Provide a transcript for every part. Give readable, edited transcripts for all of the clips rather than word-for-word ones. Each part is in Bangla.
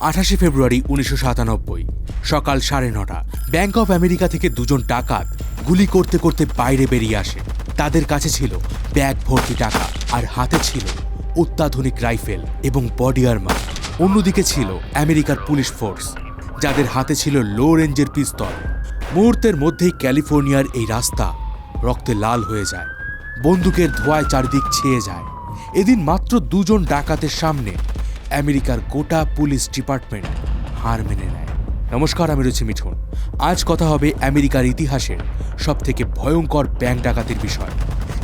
28 ফেব্রুয়ারি 1997 সকাল 9:30 ব্যাংক অফ আমেরিকা থেকে দুজন ডাকাত গুলি করতে করতে বাইরে বেরিয়ে আসে। তাদের কাছে ছিল ব্যাগ ভর্তি টাকা আর হাতে ছিল অত্যাধুনিক রাইফেল এবং বডি আর্মার। অন্যদিকে ছিল আমেরিকার পুলিশ ফোর্স, যাদের হাতে ছিল লো রেঞ্জের পিস্তল। মুহূর্তের মধ্যেই ক্যালিফোর্নিয়ার এই রাস্তা রক্তে লাল হয়ে যায়, বন্দুকের ধোঁয়ায় চারদিক ছেয়ে যায়। এদিন মাত্র দুজন ডাকাতের সামনে আমেরিকার গোটা পুলিশ ডিপার্টমেন্ট হার মেনে নেয়। নমস্কার, আমি রয়েছি মিঠুন। আজ কথা হবে আমেরিকার ইতিহাসের সবথেকে ভয়ঙ্কর ব্যাংক ডাকাতির বিষয়,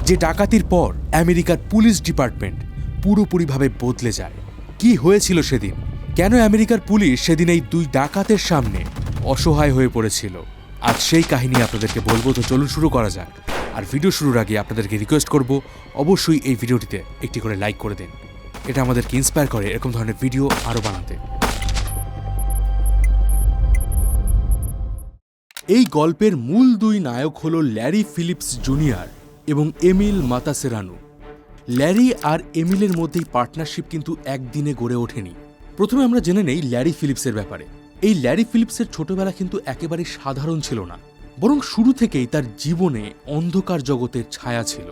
যে ডাকাতির পর আমেরিকার পুলিশ ডিপার্টমেন্ট পুরোপুরিভাবে বদলে যায়। কি হয়েছিল সেদিন? কেন আমেরিকার পুলিশ সেদিন এই দুই ডাকাতের সামনে অসহায় হয়ে পড়েছিল? আজ সেই কাহিনী আপনাদেরকে বলবো, তো চলুন শুরু করা যাক। আর ভিডিও শুরুর আগে আপনাদেরকে রিকোয়েস্ট করব, অবশ্যই এই ভিডিওটিতে একটি করে লাইক করে দিন। এটা আমাদেরকে ইন্সপায়ার করে এরকম ধরনের ভিডিও আরও বানাতে। এই গল্পের মূল দুই নায়ক হল ল্যারি ফিলিপস জুনিয়র এবং এমিল মাতাসেরানো। ল্যারি আর এমিলের মধ্যেই পার্টনারশিপ কিন্তু একদিনে গড়ে ওঠেনি। প্রথমে আমরা জেনে নেই ল্যারি ফিলিপসের ব্যাপারে। এই ল্যারি ফিলিপসের ছোটবেলা কিন্তু একেবারেই সাধারণ ছিল না, বরং শুরু থেকেই তার জীবনে অন্ধকার জগতের ছায়া ছিল।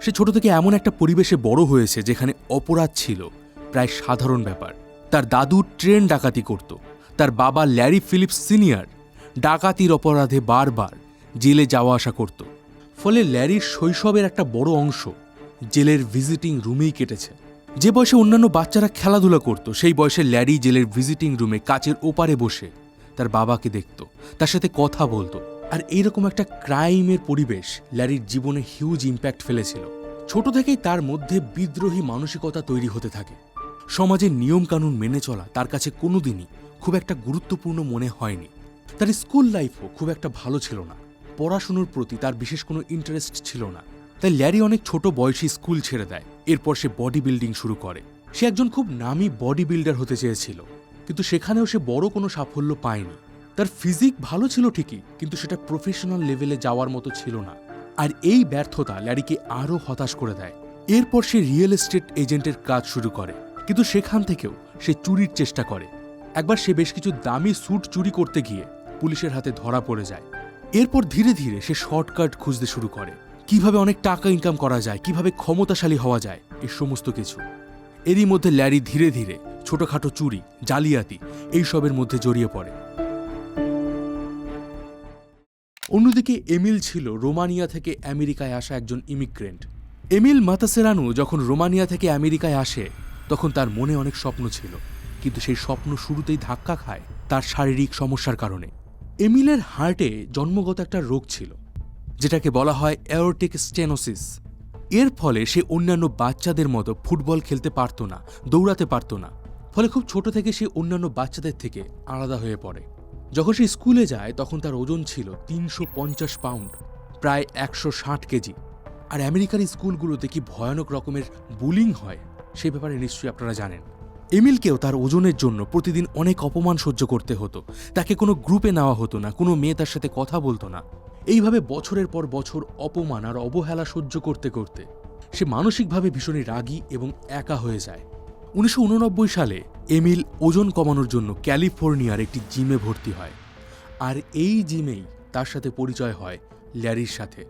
সে ছোট থেকে এমন একটা পরিবেশে বড় হয়েছে যেখানে অপরাধ ছিল প্রায় সাধারণ ব্যাপার। তার দাদু ট্রেন ডাকাতি করত, তার বাবা ল্যারি ফিলিপস সিনিয়র ডাকাতির অপরাধে বারবার জেলে যাওয়া আসা করত। ফলে ল্যারির শৈশবের একটা বড় অংশ জেলের ভিজিটিং রুমেই কেটেছে। যে বয়সে অন্যান্য বাচ্চারা খেলাধুলা করত, সেই বয়সে ল্যারি জেলের ভিজিটিং রুমে কাচের ওপারে বসে তার বাবাকে দেখত, তার সাথে কথা বলতো। আর এইরকম একটা ক্রাইমের পরিবেশ ল্যারির জীবনে হিউজ ইম্প্যাক্ট ফেলেছিল। ছোট থেকেই তার মধ্যে বিদ্রোহী মানসিকতা তৈরি হতে থাকে। সমাজের নিয়মকানুন মেনে চলা তার কাছে কোনোদিনই খুব একটা গুরুত্বপূর্ণ মনে হয়নি। তার স্কুল লাইফও খুব একটা ভালো ছিল না, পড়াশুনোর প্রতি তার বিশেষ কোনো ইন্টারেস্ট ছিল না। তাই ল্যারি অনেক ছোট বয়সে স্কুল ছেড়ে দেয়। এরপর সে বডি বিল্ডিং শুরু করে। সে একজন খুব নামী বডি বিল্ডার হতে চেয়েছিল, কিন্তু সেখানেও সে বড় কোনো সাফল্য পায়নি। তার ফিজিক ভালো ছিল ঠিকই, কিন্তু সেটা প্রফেশনাল লেভেলে যাওয়ার মতো ছিল না। আর এই ব্যর্থতা ল্যারিকে আরও হতাশ করে দেয়। এরপর সে রিয়েল এস্টেট এজেন্টের কাজ শুরু করে, কিন্তু সেখান থেকেও সে চুরির চেষ্টা করে। একবার সে বেশ কিছু দামি স্যুট চুরি করতে গিয়ে পুলিশের হাতে ধরা পড়ে যায়। এরপর ধীরে ধীরে সে শর্টকাট খুঁজতে শুরু করে, কিভাবে অনেক টাকা ইনকাম করা যায়, কিভাবে ক্ষমতাশালী হওয়া যায়, এই সমস্ত কিছু। এরই মধ্যে ল্যারি ধীরে ধীরে ছোটখাটো চুরি, জালিয়াতি এইসবের মধ্যে জড়িয়ে পড়ে। অন্যদিকে এমিল ছিল রোমানিয়া থেকে আমেরিকায় আসা একজন ইমিগ্রেন্ট। এমিল মাতাসেরানো যখন রোমানিয়া থেকে আমেরিকায় আসে, তখন তার মনে অনেক স্বপ্ন ছিল, কিন্তু সেই স্বপ্ন শুরুতেই ধাক্কা খায় তার শারীরিক সমস্যার কারণে। এমিলের হার্টে জন্মগত একটা রোগ ছিল, যেটাকে বলা হয় অ্যাওর্টিক স্টেনোসিস। এর ফলে সে অন্যান্য বাচ্চাদের মতো ফুটবল খেলতে পারত না, দৌড়াতে পারত না। ফলে খুব ছোট থেকে সে অন্যান্য বাচ্চাদের থেকে আলাদা হয়ে পড়ে। যখন সে স্কুলে যায় তখন তার ওজন ছিল 350 পাউন্ড, প্রায় 160 কেজি। আর আমেরিকার স্কুলগুলোতে কি ভয়ানক রকমের বুলিং হয় সেই ব্যাপারে নিশ্চয়ই আপনারা জানেন। এমিলকেও তার ওজনের জন্য প্রতিদিন অনেক অপমান সহ্য করতে হতো। তাকে কোনো গ্রুপে নেওয়া হতো না, কোনো মেয়ে তার সাথে কথা বলতো না। এইভাবে বছরের পর বছর অপমান আর অবহেলা সহ্য করতে করতে সে মানসিকভাবে ভীষণই রাগী এবং একা হয়ে যায়। 1989 সালে এমিল ওজন কমানোর জন্য ক্যালিফোর্নিয়ার একটি জিমে ভর্তি হয়। আর এই জিমেই তার সাথে পরিচয় হয় ল্যারির সাথে।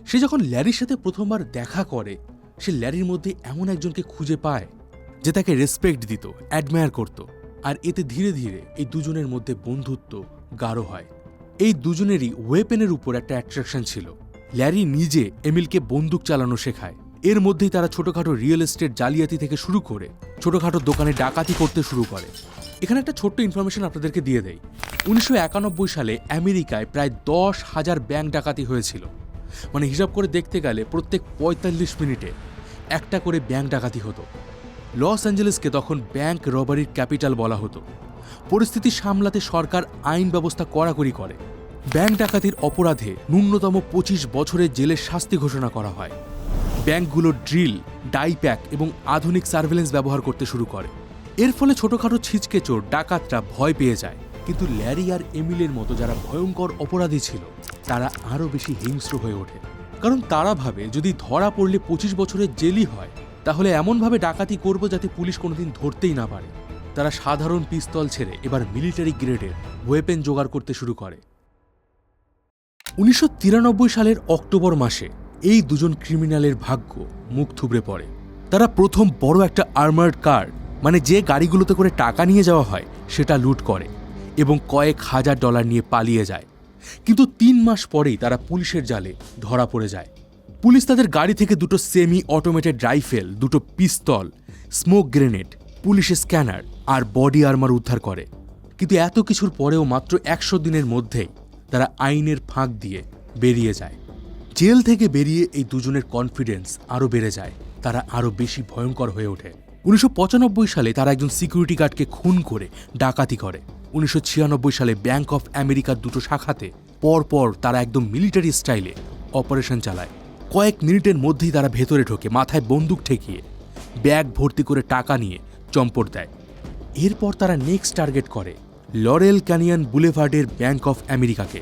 সে যখন ল্যারির সাথে প্রথমবার দেখা করে, সে ল্যারির মধ্যে এমন একজনকে খুঁজে পায় যে তাকে রেসপেক্ট দিত, অ্যাডমায়ার করত। আর এতে ধীরে ধীরে এই দুজনের মধ্যে বন্ধুত্ব গাঢ় হয়। এই দুজনেরই ওয়েপেনের উপর একটা অ্যাট্রাকশন ছিল। ল্যারি নিজে এমিলকে বন্দুক চালানো শেখায়। এর মধ্যেই তারা ছোটখাটো রিয়েল এস্টেট জালিয়াতি থেকে শুরু করে ছোটখাটো দোকানে ডাকাতি করতে শুরু করে। এখানে একটা ছোট্ট ইনফরমেশন আপনাদেরকে দিয়ে দেই। 1991 সালে আমেরিকায় প্রায় 10,000 ব্যাংক ডাকাতি হয়েছিল। মানে হিসাব করে দেখতে গেলে প্রত্যেক 45 মিনিটে একটা করে ব্যাংক ডাকাতি হতো। লস অ্যাঞ্জেলেসকে তখন ব্যাংক রবারির ক্যাপিটাল বলা হতো। পরিস্থিতি সামলাতে সরকার আইন ব্যবস্থা কড়াকড়ি করে। ব্যাংক ডাকাতির অপরাধে ন্যূনতম 25 বছরের জেলের শাস্তি ঘোষণা করা হয়। ব্যাংকগুলো ড্রিল, ডাইপ্যাক এবং আধুনিক সার্ভেলেন্স ব্যবহার করতে শুরু করে। এর ফলে ছোটখাটো ছিচকে চোর ডাকাতরা ভয় পেয়ে যায়। কিন্তু ল্যারি আর এমিলের মতো যারা ভয়ঙ্কর অপরাধী ছিল, তারা আরও বেশি হিংস্র হয়ে ওঠে। কারণ তারা ভাবে যদি ধরা পড়লে 25 বছরের জেলই হয়, তাহলে এমনভাবে ডাকাতি করব যাতে পুলিশ কোনোদিন ধরতেই না পারে। তারা সাধারণ পিস্তল ছেড়ে এবার মিলিটারি গ্রেডের ওয়েপেন জোগাড় করতে শুরু করে। 1993 সালের অক্টোবর মাসে এই দুজন ক্রিমিনালের ভাগ্য মুখ থুবড়ে পড়ে। তারা প্রথম বড় একটা আর্মার্ড কার, মানে যে গাড়িগুলোতে করে টাকা নিয়ে যাওয়া হয়, সেটা লুট করে এবং কয়েক হাজার ডলার নিয়ে পালিয়ে যায়। কিন্তু 3 মাস পরেই তারা পুলিশের জালে ধরা পড়ে যায়। পুলিশ তাদের গাড়ি থেকে দুটো সেমি অটোমেটেড রাইফেল, দুটো পিস্তল, স্মোক গ্রেনেড, পুলিশের স্ক্যানার আর বডি আর্মার উদ্ধার করে। কিন্তু এত কিছুর পরেও মাত্র 100 দিনের মধ্যেই তারা আইনের ফাঁক দিয়ে বেরিয়ে যায়। জেল থেকে বেরিয়ে এই দুজনের কনফিডেন্স আরও বেড়ে যায়, তারা আরও বেশি ভয়ঙ্কর হয়ে ওঠে। 1995 সালে তারা একজন সিকিউরিটি গার্ডকে খুন করে ডাকাতি করে। 1996 সালে ব্যাংক অফ আমেরিকার দুটো শাখাতে পরপর তারা একদম মিলিটারি স্টাইলে অপারেশন চালায়। কয়েক মিনিটের মধ্যেই তারা ভেতরে ঢোকে, মাথায় বন্দুক ঠেকিয়ে ব্যাগ ভর্তি করে টাকা নিয়ে চম্পট দেয়। এরপর তারা নেক্সট টার্গেট করে লরেল ক্যানিয়ন বুলেভার্ডের ব্যাংক অফ আমেরিকাকে।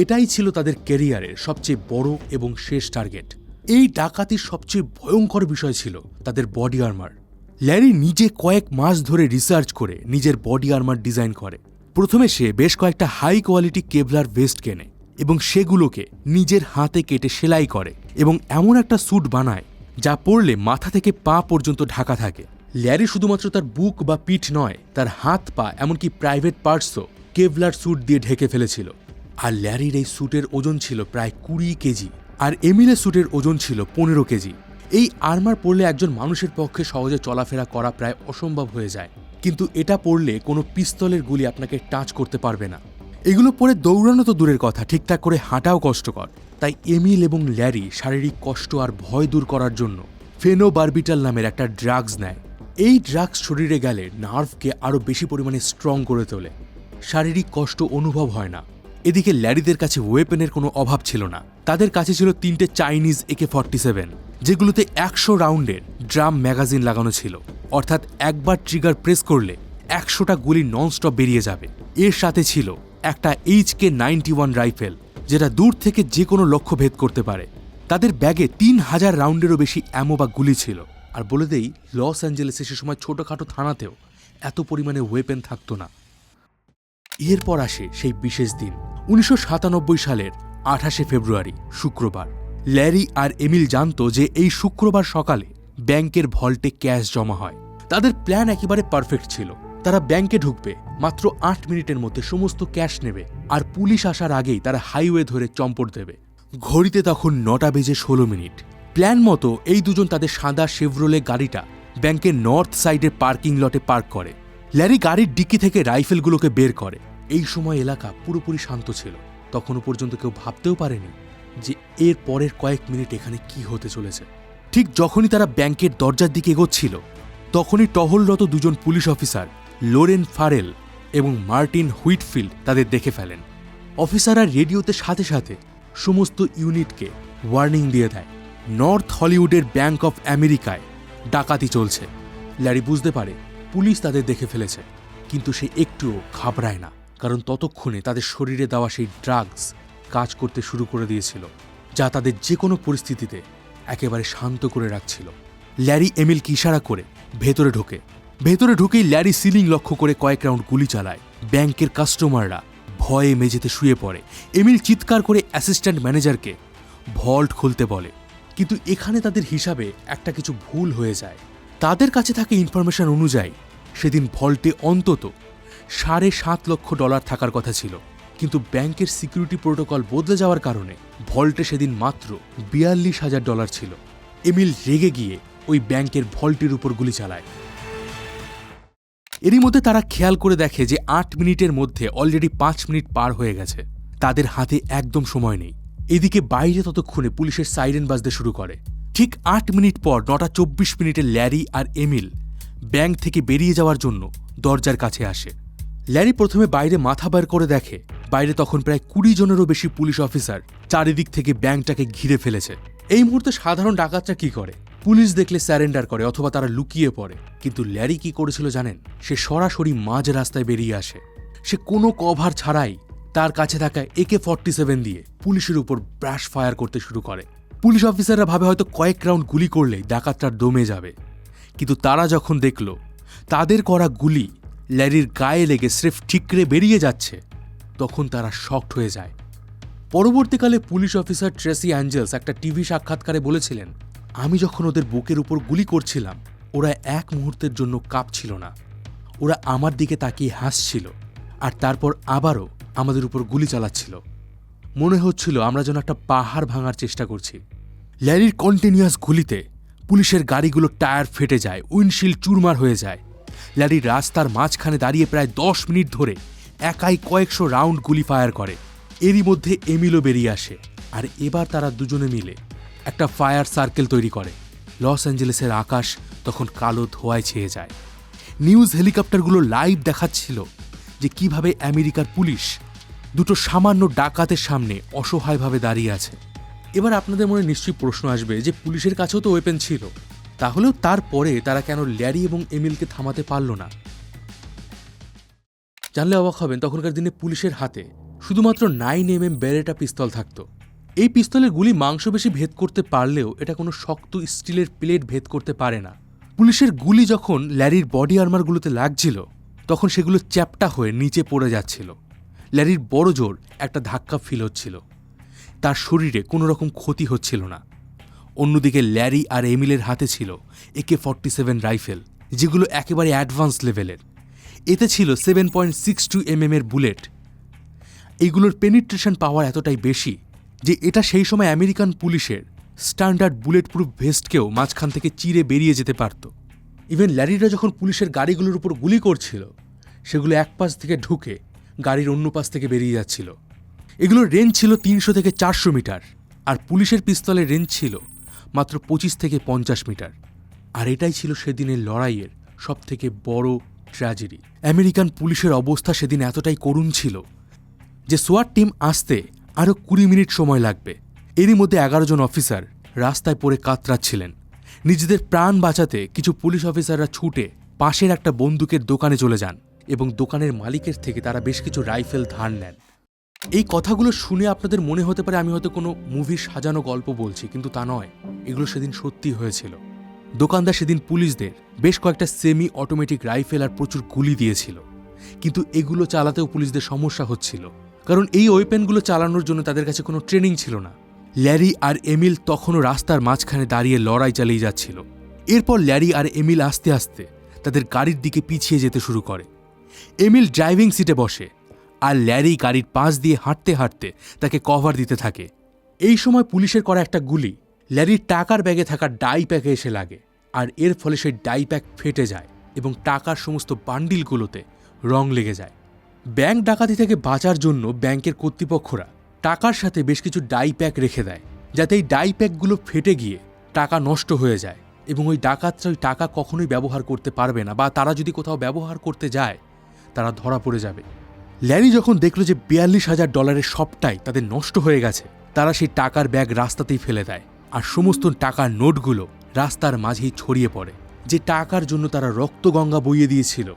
এটাই ছিল তাদের ক্যারিয়ারের সবচেয়ে বড় এবং শেষ টার্গেট। এই ডাকাতির সবচেয়ে ভয়ঙ্কর বিষয় ছিল তাদের বডি আর্মার। ল্যারি নিজে কয়েক মাস ধরে রিসার্চ করে নিজের বডি আর্মার ডিজাইন করে। প্রথমে সে বেশ কয়েকটা হাই কোয়ালিটি কেভলার ভেস্ট কেনে এবং সেগুলোকে নিজের হাতে কেটে সেলাই করে এবং এমন একটা স্যুট বানায় যা পরলে মাথা থেকে পা পর্যন্ত ঢাকা থাকে। ল্যারি শুধুমাত্র তার বুক বা পিঠ নয়, তার হাত পা এমনকি প্রাইভেট পার্টসও কেভলার স্যুট দিয়ে ঢেকে ফেলেছিল। আর ল্যারির এই স্যুটের ওজন ছিল প্রায় 20 কেজি, আর এমিলের স্যুটের ওজন ছিল 15 কেজি। এই আর্মার পরলে একজন মানুষের পক্ষে সহজে চলাফেরা করা প্রায় অসম্ভব হয়ে যায়, কিন্তু এটা পরলে কোনো পিস্তলের গুলি আপনাকে টাচ করতে পারবে না। এগুলো পরে দৌড়ানো তো দূরের কথা, ঠিকঠাক করে হাঁটাও কষ্টকর। তাই এমিল এবং ল্যারি শারীরিক কষ্ট আর ভয় দূর করার জন্য ফেনোবারবিটাল নামের একটা ড্রাগস নেয়। এই ড্রাগস শরীরে গেলে নার্ভকে আরও বেশি পরিমাণে স্ট্রং করে তোলে, শারীরিক কষ্ট অনুভব হয় না। এদিকে ল্যারিদের কাছে ওয়েপেনের কোনো অভাব ছিল না। তাদের কাছে ছিল 3টে চাইনিজ AK-47, যেগুলোতে 100 রাউন্ডের ড্রাম ম্যাগাজিন লাগানো ছিল, অর্থাৎ একবার ট্রিগার প্রেস করলে 100টা গুলি ননস্টপ বেরিয়ে যাবে। এর সাথে ছিল একটা HK-91 রাইফেল, যেটা দূর থেকে যে কোনো লক্ষ্য ভেদ করতে পারে। তাদের ব্যাগে 3000 রাউন্ডেরও বেশি অ্যামো বা গুলি ছিল। আর বলে দেই, লস অ্যাঞ্জেলেসে সে সময় ছোটখাটো থানাতেও এত পরিমাণে ওয়েপেন থাকতো না। এরপর আসে সেই বিশেষ দিন, 1997 সালের 28শে ফেব্রুয়ারি, শুক্রবার। ল্যারি আর এমিল জানতো যে এই শুক্রবার সকালে ব্যাংকের ভল্টে ক্যাশ জমা হয়। তাদের প্ল্যান একেবারে পারফেক্ট ছিল। তারা ব্যাংকে ঢুকবে, মাত্র 8 মিনিটের মধ্যে সমস্ত ক্যাশ নেবে, আর পুলিশ আসার আগেই তারা হাইওয়ে ধরে চম্পট দেবে। ঘড়িতে তখন 9:16। প্ল্যান মতো এই দুজন তাদের সাদা শেভরোলে গাড়িটা ব্যাংকের নর্থ সাইডের পার্কিং লটে পার্ক করে। ল্যারি গাড়ির ডিক্কি থেকে রাইফেলগুলোকে বের করে। এই সময় এলাকা পুরোপুরি শান্ত ছিল। তখনও পর্যন্ত কেউ ভাবতেও পারেনি যে এর পরের কয়েক মিনিট এখানে কি হতে চলেছে। ঠিক যখনই তারা ব্যাংকের দরজার দিকে এগোচ্ছিল, তখনই টহলরত দুজন পুলিশ অফিসার লোরেন ফারেল এবং মার্টিন হুইটফিল্ড তাদের দেখে ফেলেন। অফিসাররা রেডিওতে সাথে সাথে সমস্ত ইউনিটকে ওয়ার্নিং দিয়ে দেয়, নর্থ হলিউডের ব্যাংক অফ আমেরিকায় ডাকাতি চলছে। ল্যারি বুঝতে পারে পুলিশ তাদের দেখে ফেলেছে, কিন্তু সে একটুও ঘাবড়ায় না, কারণ ততক্ষণে তাদের শরীরে দেওয়া সেই ড্রাগস কাজ করতে শুরু করে দিয়েছিল, যা তাদের যে কোনো পরিস্থিতিতে একেবারে শান্ত করে রাখছিল। ল্যারি এমিলকে ইশারা করে ভেতরে ঢুকেই ল্যারি সিলিং লক্ষ্য করে কয়েক রাউন্ড গুলি চালায়। ব্যাংকের কাস্টমাররা ভয়ে মেঝেতে শুয়ে পড়ে। এমিল চিৎকার করে অ্যাসিস্ট্যান্ট ম্যানেজারকে ভল্ট খুলতে বলে, কিন্তু এখানে তাদের হিসাবে একটা কিছু ভুল হয়ে যায়। তাদের কাছে থাকা ইনফরমেশন অনুযায়ী সেদিন ভল্টে অন্তত $7.5 লক্ষ থাকার কথা ছিল, কিন্তু ব্যাংকের সিকিউরিটি প্রোটোকল বদলে যাওয়ার কারণে ভল্টে সেদিন মাত্র $42,000 ছিল। এমিল রেগে গিয়ে ওই ব্যাংকের ভল্টের উপর গুলি চালায়। এরই মধ্যে তারা খেয়াল করে দেখে যে 8 মিনিটের মধ্যে অলরেডি 5 মিনিট পার হয়ে গেছে। তাদের হাতে একদম সময় নেই। এদিকে বাইরে ততক্ষণে পুলিশের সাইরেন বাজতে শুরু করে। ঠিক 8 মিনিট পর 9:24 ল্যারি আর এমিল ব্যাংক থেকে বেরিয়ে যাওয়ার জন্য দরজার কাছে আসে। ল্যারি প্রথমে বাইরে মাথা বের করে দেখে বাইরে তখন প্রায় 20 জনেরও বেশি পুলিশ অফিসার চারিদিক থেকে ব্যাংকটাকে ঘিরে ফেলেছে। এই মুহূর্তে সাধারণ ডাকাতরা কি করে? পুলিশ দেখলে স্যারেন্ডার করে অথবা তারা লুকিয়ে পড়ে। কিন্তু ল্যারি কি করেছিল জানেন? সে সরাসরি মাঝ রাস্তায় বেরিয়ে আসে। সে কোনো কভার ছাড়াই তার কাছে থাকা AK-47 দিয়ে পুলিশের উপর ব্রাশ ফায়ার করতে শুরু করে। পুলিশ অফিসাররা ভাবে হয়তো কয়েক রাউন্ড গুলি করলেই ডাকাতটার দমে যাবে, কিন্তু তারা যখন দেখল তাদের করা গুলি ল্যারির গায়ে লেগে স্রেফ ঠিকরে বেরিয়ে যাচ্ছে, তখন তারা শকড হয়ে যায়। পরবর্তীকালে পুলিশ অফিসার ট্রেসি অ্যাঞ্জেলস একটা টিভি সাক্ষাৎকারে বলেছিলেন, আমি যখন ওদের বুকের উপর গুলি করছিলাম, ওরা এক মুহূর্তের জন্য কাঁপছিল না। ওরা আমার দিকে তাকিয়ে হাসছিল, আর তারপর আবারও আমাদের উপর গুলি চালাচ্ছিল। মনে হচ্ছিল আমরা যেন একটা পাহাড় ভাঙার চেষ্টা করছি। ল্যারির কন্টিনিউয়াস গুলিতে পুলিশের গাড়িগুলো টায়ার ফেটে যায়, উইন্ডশিল্ড চুরমার হয়ে যায়। ল্যারি রাস্তার মাঝখানে দাঁড়িয়ে প্রায় 10 মিনিট ধরে একাই কয়েকশো রাউন্ড গুলি ফায়ার করে। এরই মধ্যে এমিলও বেরিয়ে আসে, আর এবার তারা দুজনে মিলে একটা ফায়ার সার্কেল তৈরি করে। লস অ্যাঞ্জেলেসের আকাশ তখন কালো ধোঁয়ায় ছেয়ে যায়। নিউজ হেলিকপ্টারগুলো লাইভ দেখাচ্ছিল যে কিভাবে আমেরিকার পুলিশ দুটো সামান্য ডাকাতের সামনে অসহায়ভাবে দাঁড়িয়ে আছে। এবার আপনাদের মনে নিশ্চয়ই প্রশ্ন আসবে যে পুলিশের কাছেও তো ওয়েপেন ছিল, তাহলেও তারপরে তারা কেন ল্যারি এবং এমিলকে থামাতে পারল না? জানলে অবাক হবেন, তখনকার দিনে পুলিশের হাতে শুধুমাত্র 9mm বেরেটা পিস্তল থাকত। এই পিস্তলের গুলি মাংসপেশি ভেদ করতে পারলেও এটা কোনো শক্ত স্টিলের প্লেট ভেদ করতে পারে না। পুলিশের গুলি যখন ল্যারির বডি আর্মারগুলোতে লাগছিল, তখন সেগুলো চ্যাপ্টা হয়ে নিচে পড়ে যাচ্ছিল। ল্যারির বড় জোর একটা ধাক্কা ফিল হচ্ছিল, তার শরীরে কোনো রকম ক্ষতি হচ্ছিল না। অন্যদিকে ল্যারি আর এমিলের হাতে ছিল AK-47 রাইফেল, যেগুলো একেবারে অ্যাডভান্স লেভেলের। এতে ছিল 7.62mm এর বুলেট। এইগুলোর পেনিট্রেশন পাওয়ার এতটাই বেশি যে এটা সেই সময় আমেরিকান পুলিশের স্ট্যান্ডার্ড বুলেট প্রুফ ভেস্টকেও মাঝখান থেকে চিরে বেরিয়ে যেতে পারত। ইভেন ল্যারিরা যখন পুলিশের গাড়িগুলোর উপর গুলি করছিল, সেগুলো এক পাশ থেকে ঢুকে গাড়ির অন্য পাশ থেকে বেরিয়ে যাচ্ছিল। এগুলোর রেঞ্জ ছিল 300 থেকে 400 মিটার, আর পুলিশের পিস্তলের রেঞ্জ ছিল মাত্র 25 থেকে 50 মিটার। আর এটাই ছিল সেদিনের লড়াইয়ের সবথেকে বড় ট্র্যাজেডি। আমেরিকান পুলিশের অবস্থা সেদিন এতটাই করুণ ছিল যে সোয়াট টিম আসতে আরও 20 মিনিট সময় লাগবে। এরই মধ্যে 11 জন অফিসার রাস্তায় পড়ে কাতরাচ্ছিলেন। নিজেদের প্রাণ বাঁচাতে কিছু পুলিশ অফিসাররা ছুটে পাশের একটা বন্দুকের দোকানে চলে যান এবং দোকানের মালিকের থেকে তারা বেশ কিছু রাইফেল ধার নেন। এই কথাগুলো শুনে আপনাদের মনে হতে পারে আমি হয়তো কোনো মুভির সাজানো গল্প বলছি, কিন্তু তা নয়, এগুলো সেদিন সত্যি হয়েছিল। দোকানদার সেদিন পুলিশদের বেশ কয়েকটা সেমি অটোমেটিক রাইফেল আর প্রচুর গুলি দিয়েছিল, কিন্তু এগুলো চালাতেও পুলিশদের সমস্যা হচ্ছিল, কারণ এই ওয়েপেনগুলো চালানোর জন্য তাদের কাছে কোনো ট্রেনিং ছিল না। ল্যারি আর এমিল তখনও রাস্তার মাঝখানে দাঁড়িয়ে লড়াই চালিয়ে যাচ্ছিল। এরপর ল্যারি আর এমিল আস্তে আস্তে তাদের গাড়ির দিকে পিছিয়ে যেতে শুরু করে। এমিল ড্রাইভিং সিটে বসে, আর ল্যারি গাড়ির পাশ দিয়ে হাঁটতে হাঁটতে তাকে কভার দিতে থাকে। এই সময় পুলিশের করা একটা গুলি ল্যারির টাকার ব্যাগে থাকা ডাই প্যাকে এসে লাগে, আর এর ফলে সেই ডাই প্যাক ফেটে যায় এবং টাকার সমস্ত বান্ডিলগুলোতে রং লেগে যায়। ব্যাংক ডাকাতি থেকে বাঁচার জন্য ব্যাংকের কর্তৃপক্ষরা টাকার সাথে বেশ কিছু ডাই প্যাক রেখে দেয়, যাতে এই ডাই প্যাকগুলো ফেটে গিয়ে টাকা নষ্ট হয়ে যায় এবং ওই ডাকাতরা ওই টাকা কখনোই ব্যবহার করতে পারবে না, বা তারা যদি কোথাও ব্যবহার করতে যায় তারা ধরা পড়ে যাবে। ল্যারি যখন দেখল যে $42,000 সবটাই তাদের নষ্ট হয়ে গেছে, তারা সেই টাকার ব্যাগ রাস্তাতেই ফেলে দেয়, আর সমস্ত টাকার নোটগুলো রাস্তার মাঝেই ছড়িয়ে পড়ে। যে টাকার জন্য তারা রক্তগঙ্গা বইয়ে দিয়েছিল,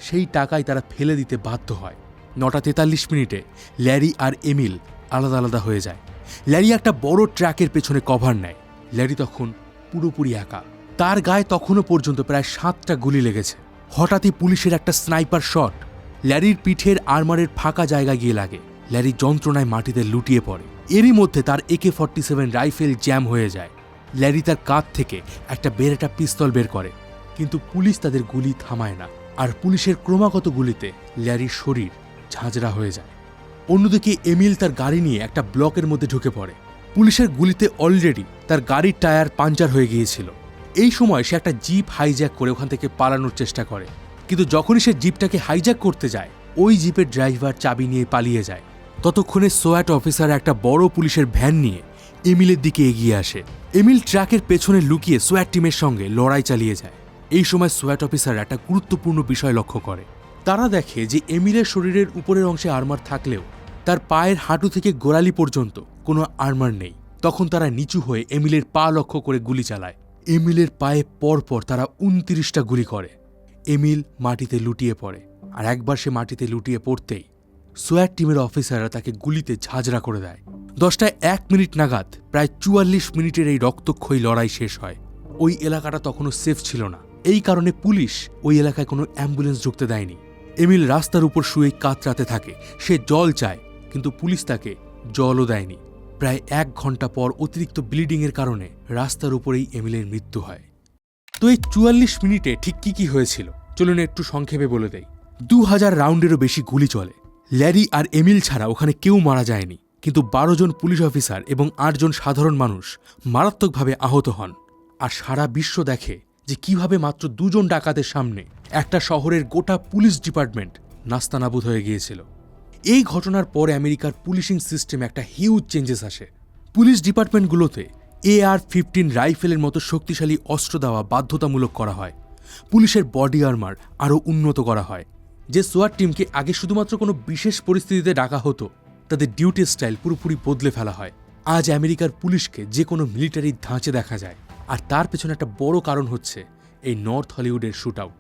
সেই টাকাই তারা ফেলে দিতে বাধ্য হয়। 9:43 ল্যারি আর এমিল আলাদা আলাদা হয়ে যায়। ল্যারি একটা বড় ট্রাকের পেছনে কভার নেয়। ল্যারি তখন পুরোপুরি একা। তার গায়ে তখনও পর্যন্ত প্রায় 7টা গুলি লেগেছে। হঠাৎই পুলিশের একটা স্নাইপার শট ল্যারির পিঠের আর্মারের ফাঁকা জায়গায় গিয়ে লাগে। ল্যারি যন্ত্রণায় মাটিতে লুটিয়ে পড়ে। এরই মধ্যে তার AK-47 রাইফেল জ্যাম হয়ে যায়। ল্যারি তার কাঁধ থেকে একটা বেরেটা পিস্তল বের করে, কিন্তু পুলিশ তাদের গুলি থামায় না, আর পুলিশের ক্রমাগত গুলিতে ল্যারির শরীর ঝাঁঝরা হয়ে যায়। অন্যদিকে এমিল তার গাড়ি নিয়ে একটা ব্লকের মধ্যে ঢুকে পড়ে। পুলিশের গুলিতে অলরেডি তার গাড়ির টায়ার পাঞ্চার হয়ে গিয়েছিল। এই সময় সে একটা জিপ হাইজ্যাক করে ওখান থেকে পালানোর চেষ্টা করে, কিন্তু যখনই সে জিপটাকে হাইজ্যাক করতে যায়, ওই জিপের ড্রাইভার চাবি নিয়ে পালিয়ে যায়। ততক্ষণে সোয়াট অফিসার একটা বড় পুলিশের ভ্যান নিয়ে এমিলের দিকে এগিয়ে আসে। এমিল ট্রাকের পেছনে লুকিয়ে সোয়াট টিমের সঙ্গে লড়াই চালিয়ে যায়। এই সময় সোয়াট অফিসার একটা গুরুত্বপূর্ণ বিষয় লক্ষ্য করে। তারা দেখে যে এমিলের শরীরের উপরের অংশে আর্মার থাকলেও তার পায়ের হাঁটু থেকে গোড়ালি পর্যন্ত কোনো আর্মার নেই। তখন তারা নিচু হয়ে এমিলের পা লক্ষ্য করে গুলি চালায়। এমিলের পায়ে পরপর তারা 29টা গুলি করে। এমিল মাটিতে লুটিয়ে পড়ে, আর একবার সে মাটিতে লুটিয়ে পড়তেই সোয়াট টিমের অফিসাররা তাকে গুলিতে ঝাঁঝরা করে দেয়। 10:01 নাগাদ প্রায় 44 মিনিটের এই রক্তক্ষয়ী লড়াই শেষ হয়। ওই এলাকাটা তখনও সেফ ছিল না, এই কারণে পুলিশ ওই এলাকায় কোনো অ্যাম্বুলেন্স ঢুকতে দেয়নি। এমিল রাস্তার উপর শুয়ে কাতরাতে থাকে। সে জল চায়, কিন্তু পুলিশ তাকে জলও দেয়নি। প্রায় 1 ঘন্টা পর অতিরিক্ত ব্লিডিংয়ের কারণে রাস্তার উপরেই এমিলের মৃত্যু হয়। তো এই 44 মিনিটে ঠিক কি হয়েছিল চলুন একটু সংক্ষেপে বলে দেই। 2000 রাউন্ডেরও বেশি গুলি চলে। ল্যারি আর এমিল ছাড়া ওখানে কেউ মারা যায়নি, কিন্তু 12 জন পুলিশ অফিসার এবং 8 জন সাধারণ মানুষ মারাত্মকভাবে আহত হন। আর সারা বিশ্ব দেখে যে কিভাবে মাত্র 2 জন ডাকাতের সামনে একটা শহরের গোটা পুলিশ ডিপার্টমেন্ট নাস্তানাবুদ হয়ে গিয়েছিল। এই ঘটনার পরে আমেরিকার পুলিশিং সিস্টেমে একটা হিউজ চেঞ্জেস আসে। পুলিশ ডিপার্টমেন্টগুলোতে AR-15 রাইফেলের মতো শক্তিশালী অস্ত্র দেওয়া বাধ্যতামূলক করা হয়। পুলিশের বডি আর্মার আরও উন্নত করা হয়। যে সোয়াট টিমকে আগে শুধুমাত্র কোনো বিশেষ পরিস্থিতিতে ডাকা হতো, তাদের ডিউটি স্টাইল পুরোপুরি বদলে ফেলা হয়। আজ আমেরিকার পুলিশকে যে কোনো মিলিটারির ধাঁচে দেখা যায়, আর তার পেছনে একটা বড় কারণ হচ্ছে এই নর্থ হলিউডের শুট আউট।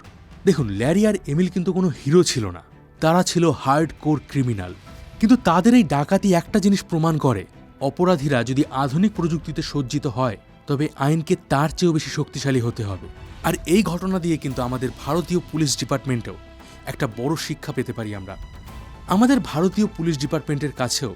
দেখুন, ল্যারি আর এমিল কিন্তু কোনো হিরো ছিল না, তারা ছিল হার্ড কোর ক্রিমিনাল। কিন্তু তাদের এই ডাকাতি একটা জিনিস প্রমাণ করে, অপরাধীরা যদি আধুনিক প্রযুক্তিতে সজ্জিত হয় তবে আইনকে তার চেয়েও বেশি শক্তিশালী হতে হবে। আর এই ঘটনা দিয়ে কিন্তু আমাদের ভারতীয় পুলিশ ডিপার্টমেন্টেও একটা বড় শিক্ষা পেতে পারি আমরা। আমাদের ভারতীয় পুলিশ ডিপার্টমেন্টের কাছেও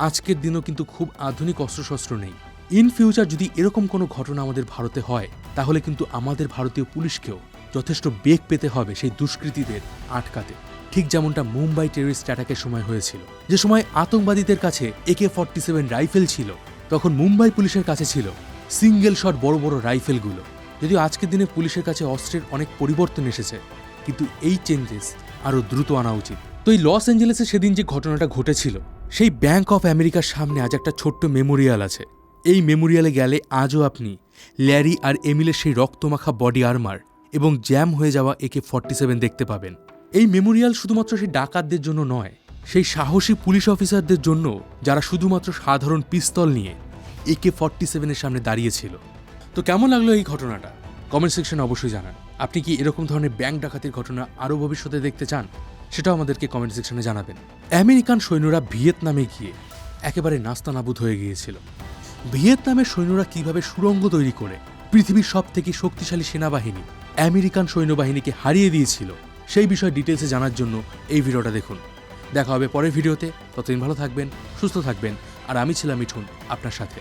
আজকের দিনও কিন্তু খুব আধুনিক অস্ত্রশস্ত্র নেই। ইন ফিউচার যদি এরকম কোনো ঘটনা আমাদের ভারতে হয়, তাহলে কিন্তু আমাদের ভারতীয় পুলিশকেও যথেষ্ট বেগ পেতে হবে সেই দুষ্কৃতীদের আটকাতে। ঠিক যেমনটা মুম্বাই টেররিস্ট অ্যাটাকের সময় হয়েছিল। যে সময় আতঙ্কবাদীদের কাছে AK-47 রাইফেল ছিল, তখন মুম্বাই পুলিশের কাছে ছিল সিঙ্গেল শট বড় বড় রাইফেলগুলো। যদিও আজকের দিনে পুলিশের কাছে অস্ত্রের অনেক পরিবর্তন এসেছে, কিন্তু এই চেঞ্জেস আরও দ্রুত আনা উচিত। তো এই লস অ্যাঞ্জেলেসে সেদিন যে ঘটনাটা ঘটেছিল, সেই ব্যাংক অফ আমেরিকার সামনে আজ একটা ছোট্ট মেমোরিয়াল আছে। এই মেমোরিয়ালে গেলে আজও আপনি ল্যারি আর এমিলের সেই রক্তমাখা বডি আর্মার এবং জ্যাম হয়ে যাওয়া AK-47 দেখতে পাবেন। এই মেমোরিয়াল শুধুমাত্র সেই ডাকাতদের জন্য নয়, সেই সাহসী পুলিশ অফিসারদের জন্য যারা শুধুমাত্র সাধারণ পিস্তল নিয়ে AK-47 এর সামনে দাঁড়িয়েছিল। তো কেমন লাগলো এই ঘটনাটা? কমেন্ট সেকশনে অবশ্যই জানান। আপনি কি এরকম ধরনের ব্যাংক ডাকাতির ঘটনা আরও ভবিষ্যতে দেখতে চান? সেটাও আমাদেরকে কমেন্ট সেকশনে জানাবেন। আমেরিকান সৈন্যরা ভিয়েতনামে গিয়ে একেবারে নাস্তানাবুদ হয়ে গিয়েছিল। ভিয়েতনামের সৈন্যরা কিভাবে সুড়ঙ্গ তৈরি করে পৃথিবীর সবথেকে শক্তিশালী সেনাবাহিনী আমেরিকান সৈন্যবাহিনীকে হারিয়ে দিয়েছিল, সেই বিষয়ে ডিটেলসে জানার জন্য এই ভিডিওটা দেখুন। দেখা হবে পরের ভিডিওতে। ততদিন ভালো থাকবেন, সুস্থ থাকবেন। আর আমি ছিলাম মিঠুন আপনার সাথে।